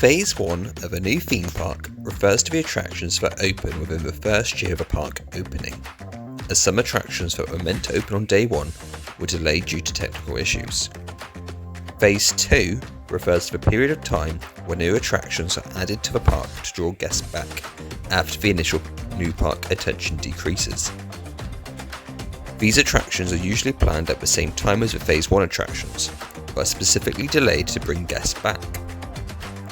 Phase 1 of a new theme park refers to the attractions that open within the first year of a park opening, as some attractions that were meant to open on day 1 were delayed due to technical issues. Phase 2 refers to the period of time when new attractions are added to the park to draw guests back after the initial new park attention decreases. These attractions are usually planned at the same time as the Phase 1 attractions, but are specifically delayed to bring guests back.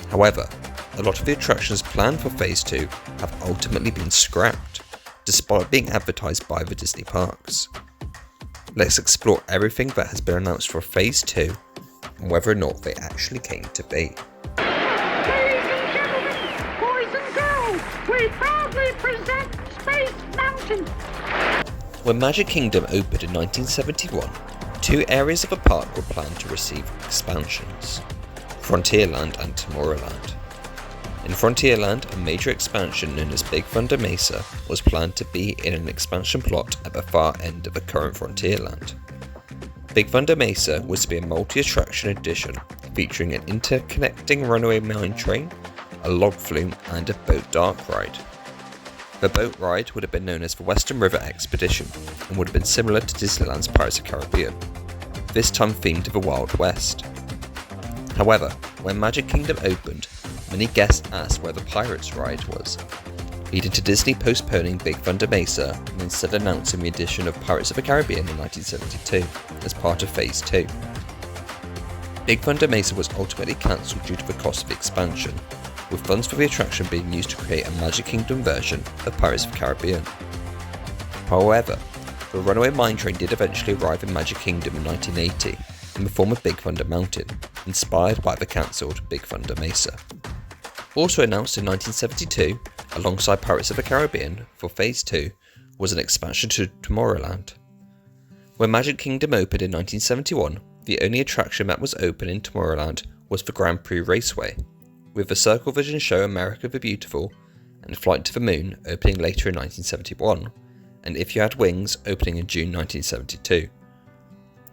However, a lot of the attractions planned for Phase 2 have ultimately been scrapped, despite being advertised by the Disney parks. Let's explore everything that has been announced for Phase 2 and whether or not they actually came to be. Ladies and gentlemen, boys and girls, we proudly present Space Mountain. When Magic Kingdom opened in 1971, 2 areas of the park were planned to receive expansions: Frontierland and Tomorrowland. In Frontierland, a major expansion known as Big Thunder Mesa was planned to be in an expansion plot at the far end of the current Frontierland. Big Thunder Mesa was to be a multi-attraction addition featuring an interconnecting runaway mine train, a log flume and a boat dark ride. The boat ride would have been known as the Western River Expedition and would have been similar to Disneyland's Pirates of the Caribbean, this time themed to the Wild West. However, when Magic Kingdom opened, many guests asked where the Pirates ride was, leading to Disney postponing Big Thunder Mesa and instead announcing the addition of Pirates of the Caribbean in 1972 as part of Phase 2. Big Thunder Mesa was ultimately cancelled due to the cost of the expansion, with funds for the attraction being used to create a Magic Kingdom version of Pirates of the Caribbean. However, the runaway mine train did eventually arrive in Magic Kingdom in 1980 in the form of Big Thunder Mountain, inspired by the cancelled Big Thunder Mesa. Also announced in 1972, alongside Pirates of the Caribbean for Phase 2, was an expansion to Tomorrowland. When Magic Kingdom opened in 1971, the only attraction that was open in Tomorrowland was the Grand Prix Raceway, with the Circle Vision show America the Beautiful and Flight to the Moon opening later in 1971, and If You Had Wings opening in June 1972.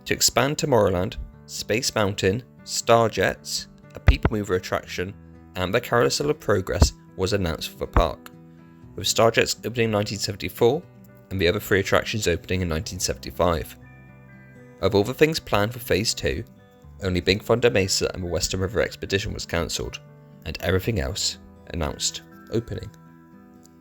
To expand Tomorrowland, Space Mountain, Starjets, a People Mover attraction, and the Carousel of Progress was announced for the park, with Starjets opening in 1974 and the other 3 attractions opening in 1975. Of all the things planned for Phase 2, only Big Thunder Mesa and the Western River Expedition was cancelled, and everything else announced opening.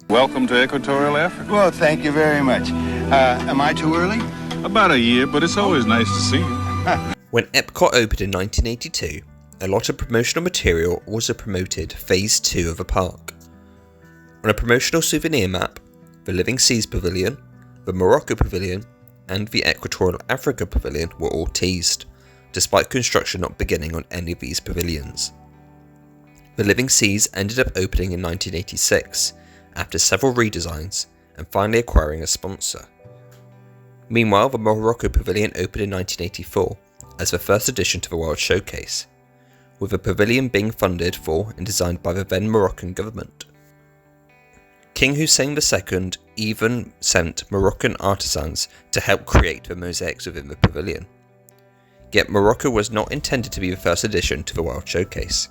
Welcome to Equatorial Africa. Well, thank you very much. Am I too early? About a year, but it's always nice to see you. When Epcot opened in 1982, a lot of promotional material also promoted Phase 2 of the park. On a promotional souvenir map, the Living Seas Pavilion, the Morocco Pavilion, and the Equatorial Africa Pavilion were all teased, despite construction not beginning on any of these pavilions. The Living Seas ended up opening in 1986, after several redesigns, and finally acquiring a sponsor. Meanwhile, the Morocco Pavilion opened in 1984 as the first addition to the World Showcase, with the pavilion being funded for and designed by the then Moroccan government. King Hussein II even sent Moroccan artisans to help create the mosaics within the pavilion. Yet Morocco was not intended to be the first addition to the World Showcase.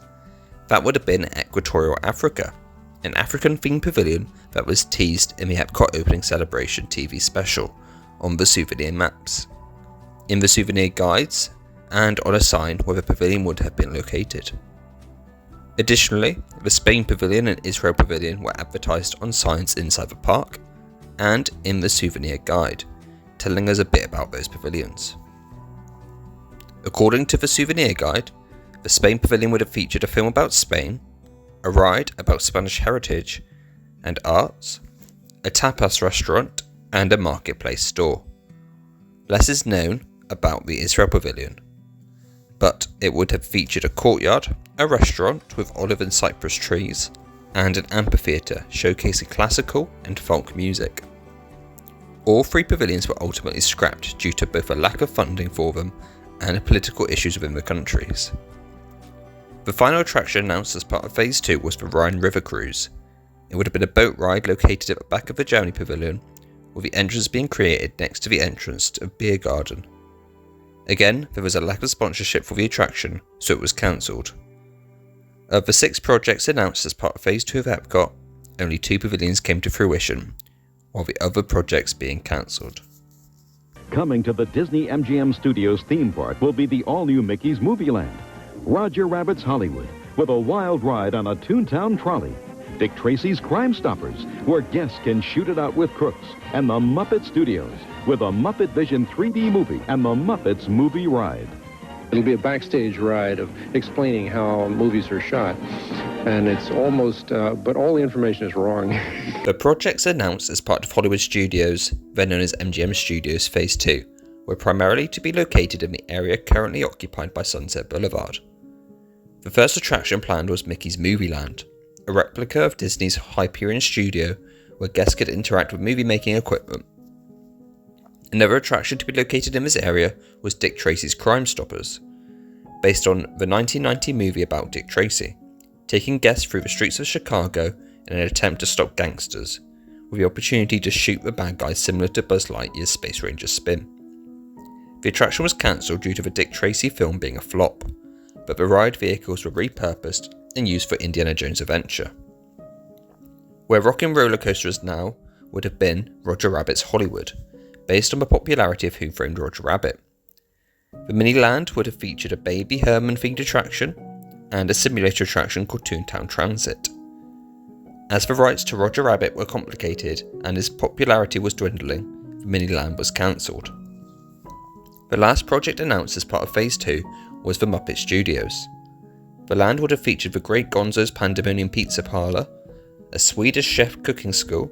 That would have been Equatorial Africa, an African-themed pavilion that was teased in the Epcot Opening Celebration TV special on the souvenir maps, in the souvenir guides, and on a sign where the pavilion would have been located. Additionally, the Spain Pavilion and Israel Pavilion were advertised on signs inside the park and in the souvenir guide, telling us a bit about those pavilions. According to the souvenir guide, the Spain Pavilion would have featured a film about Spain, a ride about Spanish heritage and arts, a tapas restaurant, and a marketplace store. Less is known about the Israel Pavilion, but it would have featured a courtyard, a restaurant with olive and cypress trees, and an amphitheatre showcasing classical and folk music. All 3 pavilions were ultimately scrapped due to both a lack of funding for them and political issues within the countries. The final attraction announced as part of Phase 2 was the Rhine River Cruise. It would have been a boat ride located at the back of the Germany Pavilion, with the entrance being created next to the entrance to a beer garden. Again, there was a lack of sponsorship for the attraction, so it was cancelled. Of the 6 projects announced as part of Phase 2 of Epcot, only 2 pavilions came to fruition, while the other projects being cancelled. Coming to the Disney-MGM Studios theme park will be the all-new Mickey's Movie Land, Roger Rabbit's Hollywood, with a wild ride on a Toontown trolley, Dick Tracy's Crime Stoppers, where guests can shoot it out with crooks, and the Muppet Studios, with a Muppet Vision 3D movie and the Muppets Movie Ride. It'll be a backstage ride of explaining how movies are shot, and it's almost, but all the information is wrong. The projects announced as part of Hollywood Studios, then known as MGM Studios Phase 2, were primarily to be located in the area currently occupied by Sunset Boulevard. The first attraction planned was Mickey's Movie Land, a replica of Disney's Hyperion studio where guests could interact with movie-making equipment. Another attraction to be located in this area was Dick Tracy's Crime Stoppers, based on the 1990 movie about Dick Tracy, taking guests through the streets of Chicago in an attempt to stop gangsters, with the opportunity to shoot the bad guys similar to Buzz Lightyear's Space Ranger spin. The attraction was cancelled due to the Dick Tracy film being a flop, but the ride vehicles were repurposed and used for Indiana Jones' adventure. Where Rockin' Roller Coaster is now would have been Roger Rabbit's Hollywood, based on the popularity of Who Framed Roger Rabbit. The Miniland would have featured a Baby Herman themed attraction and a simulator attraction called Toontown Transit. As the rights to Roger Rabbit were complicated and his popularity was dwindling, the Miniland was cancelled. The last project announced as part of Phase 2 was the Muppet Studios. The land would have featured the Great Gonzo's Pandemonium Pizza Parlour, a Swedish chef cooking school,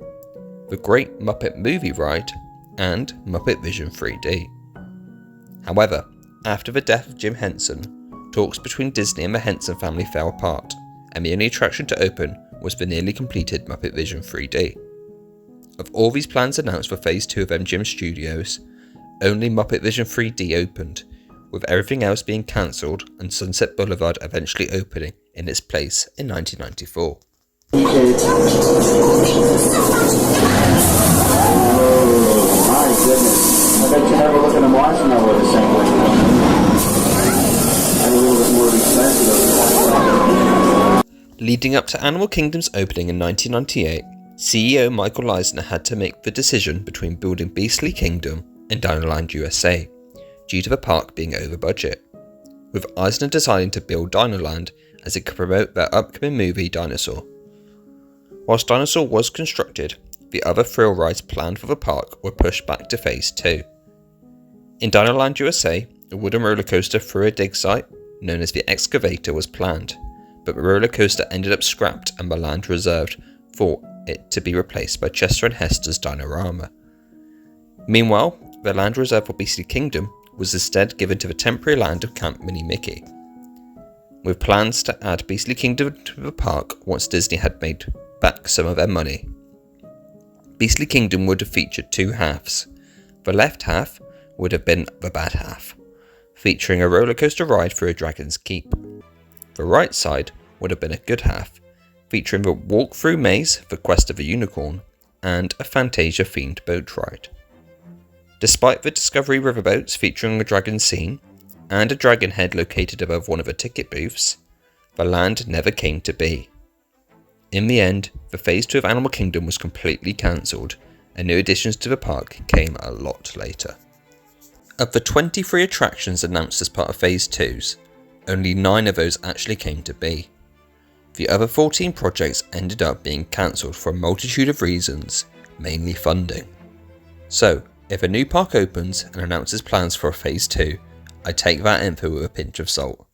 the Great Muppet Movie Ride, and Muppet Vision 3D. However, after the death of Jim Henson, talks between Disney and the Henson family fell apart, and the only attraction to open was the nearly completed Muppet Vision 3D. Of all these plans announced for Phase 2 of MGM Studios, only Muppet Vision 3D opened, with everything else being cancelled and Sunset Boulevard eventually opening in its place in 1994. My goodness. I bet you never look at them watching that with the same way. I'm a little bit more expensive. Leading up to Animal Kingdom's opening in 1998, CEO Michael Eisner had to make the decision between building Beastly Kingdom and Dinoland USA, due to the park being over budget, with Eisner deciding to build Dinoland as it could promote their upcoming movie Dinosaur. Whilst Dinosaur was constructed, the other thrill rides planned for the park were pushed back to Phase 2. In Dinoland USA, a wooden roller coaster through a dig site, known as the Excavator, was planned, but the roller coaster ended up scrapped and the land reserved for it to be replaced by Chester and Hester's Dinorama. Meanwhile, the land reserved for Beastly Kingdom was instead given to the temporary land of Camp Mini Mickey, with plans to add Beastly Kingdom to the park once Disney had made back some of their money. Beastly Kingdom would have featured 2 halves. The left half would have been the bad half, featuring a roller coaster ride through a Dragon's Keep. The right side would have been a good half, featuring the walk-through maze for Quest of the Unicorn and a Fantasia-themed boat ride. Despite the Discovery riverboats featuring a dragon scene and a dragon head located above one of the ticket booths, the land never came to be. In the end, the Phase 2 of Animal Kingdom was completely cancelled, and new additions to the park came a lot later. Of the 23 attractions announced as part of Phase 2s, only 9 of those actually came to be. The other 14 projects ended up being cancelled for a multitude of reasons, mainly funding. So, if a new park opens and announces plans for a Phase 2, I take that info with a pinch of salt.